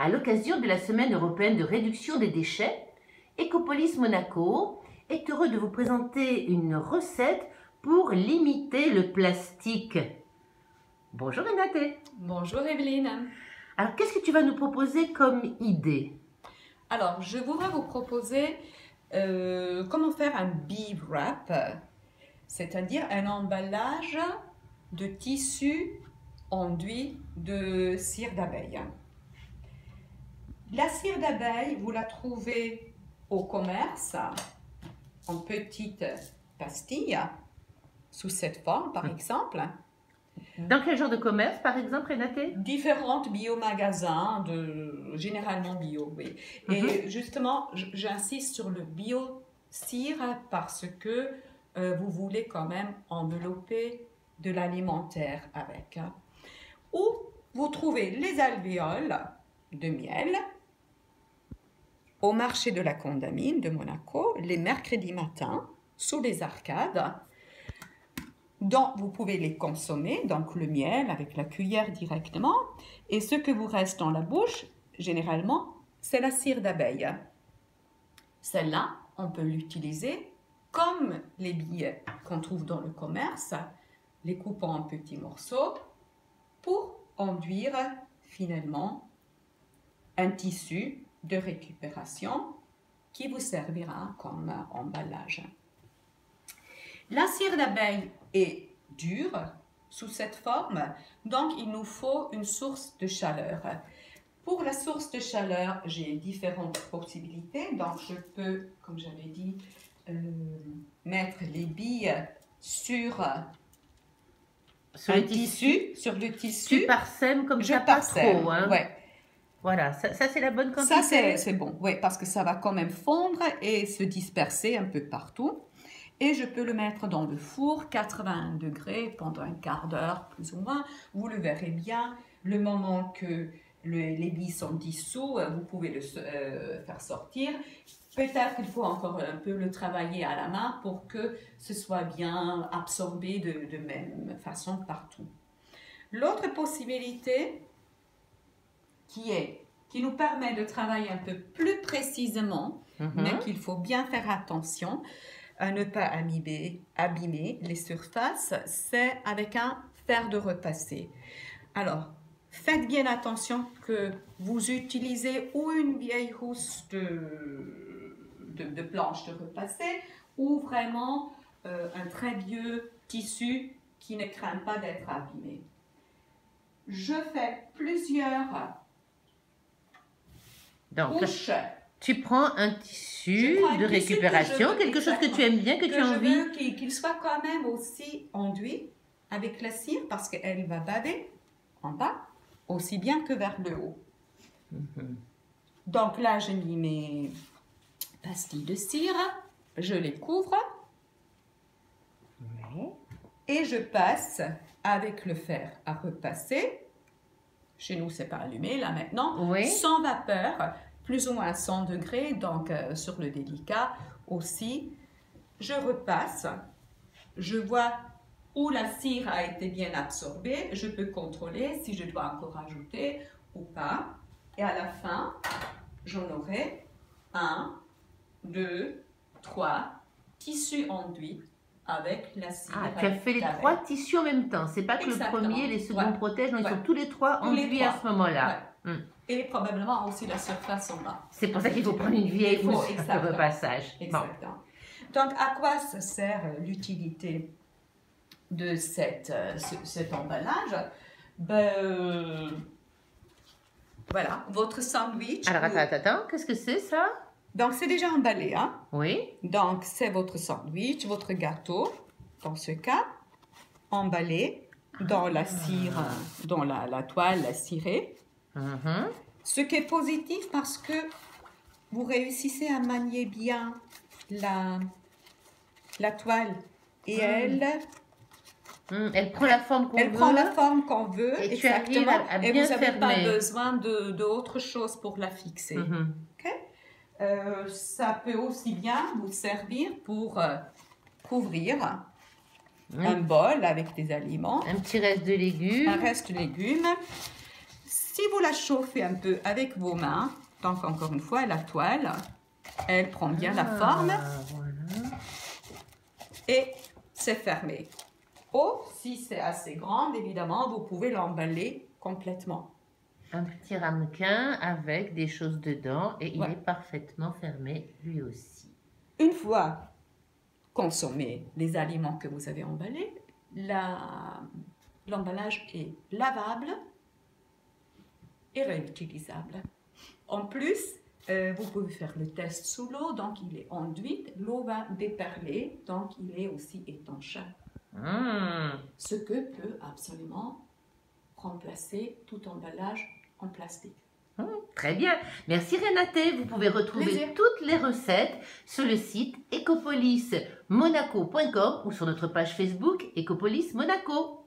À l'occasion de la Semaine européenne de réduction des déchets, Ecopolis Monaco est heureux de vous présenter une recette pour limiter le plastique. Bonjour Renate. Bonjour Evelyne. Alors qu'est-ce que tu vas nous proposer comme idée? Alors je voudrais vous proposer comment faire un bee wrap, c'est-à-dire un emballage de tissu enduit de cire d'abeille. La cire d'abeille, vous la trouvez au commerce en petites pastilles, sous cette forme par exemple. Dans quel genre de commerce par exemple, Renate? Différentes bio-magasins, généralement bio, oui. Et justement, j'insiste sur le bio-cire parce que vous voulez quand même envelopper de l'alimentaire avec. Ou vous trouvez les alvéoles de miel au marché de la Condamine de Monaco, les mercredis matins, sous les arcades, dont vous pouvez les consommer, donc le miel avec la cuillère directement, et ce que vous reste dans la bouche, généralement, c'est la cire d'abeille. Celle-là, on peut l'utiliser comme les billets qu'on trouve dans le commerce, les coupant en petits morceaux, pour enduire finalement un tissu de récupération qui vous servira comme emballage. La cire d'abeille est dure sous cette forme, donc il nous faut une source de chaleur. Pour la source de chaleur, j'ai différentes possibilités. Donc je peux, comme j'avais dit, mettre les billes sur le tissu. Sur le tissu. Tu parsèmes comme ça, pas trop. Hein. Ouais. Voilà, ça c'est la bonne quantité. Ça c'est bon, oui, parce que ça va quand même fondre et se disperser un peu partout. Et je peux le mettre dans le four, 80 degrés, pendant un quart d'heure, plus ou moins. Vous le verrez bien, le moment que les billes sont dissous, vous pouvez le faire sortir. Peut-être qu'il faut encore un peu le travailler à la main pour que ce soit bien absorbé de même façon partout. L'autre possibilité qui nous permet de travailler un peu plus précisément, mais qu'il faut bien faire attention à ne pas abîmer les surfaces, c'est avec un fer de repasser. Alors, faites bien attention que vous utilisez ou une vieille housse de planche de repasser ou vraiment un très vieux tissu qui ne craint pas d'être abîmé. Je fais plusieurs couches. Tu prends un tissu de récupération, quelque chose que tu aimes bien, que tu as envie. Je veux qu'il soit quand même aussi enduit avec la cire parce qu'elle va baver en bas, aussi bien que vers le haut. Donc là, j'ai mis mes pastilles de cire, je les couvre et je passe avec le fer à repasser. Chez nous, c'est pas allumé là maintenant, sans vapeur. Plus ou moins à 100 degrés, donc sur le délicat aussi. Je repasse, je vois où la cire a été bien absorbée, je peux contrôler si je dois encore ajouter ou pas. Et à la fin, j'en aurai 1, 2, 3 tissus enduits avec la cire. Ah, tu as fait les 3 tissus en même temps. C'est pas que le premier, les seconds protègent, non, ils sont tous les 3 enduits à ce moment-là. Et probablement aussi la surface en bas. C'est pour ça qu'il faut prendre une vieille housse de repassage. Exactement. Donc, à quoi sert l'utilité de cet emballage? Voilà, votre sandwich. Alors, attends, qu'est-ce que c'est ça? Donc, c'est déjà emballé, hein? Oui. Donc, c'est votre sandwich, votre gâteau, dans ce cas, emballé dans la cire, dans la toile, la cirée. Ce qui est positif parce que vous réussissez à manier bien la toile et elle prend la forme qu'on veut. Elle prend la forme qu'on veut, et exactement. À bien et vous n'avez pas fermer. besoin d'autre chose pour la fixer. Ça peut aussi bien vous servir pour couvrir un bol avec des aliments. Un petit reste de légumes. Un reste de légumes. Si vous la chauffez un peu avec vos mains, donc encore une fois, la toile, elle prend bien la forme Voilà. et c'est fermé. Ou, si c'est assez grand, évidemment, vous pouvez l'emballer complètement. Un petit ramequin avec des choses dedans et il Ouais. est parfaitement fermé lui aussi. Une fois consommés les aliments que vous avez emballés, l'emballage est lavable et réutilisable. En plus, vous pouvez faire le test sous l'eau, donc il est enduit, l'eau va déperler, donc il est aussi étanche. Ce que peut absolument remplacer tout emballage en plastique. Très bien. Merci Renate. Vous pouvez retrouver Plaisir. toutes les recettes sur le site ecopolismonaco.com ou sur notre page Facebook Ecopolis Monaco.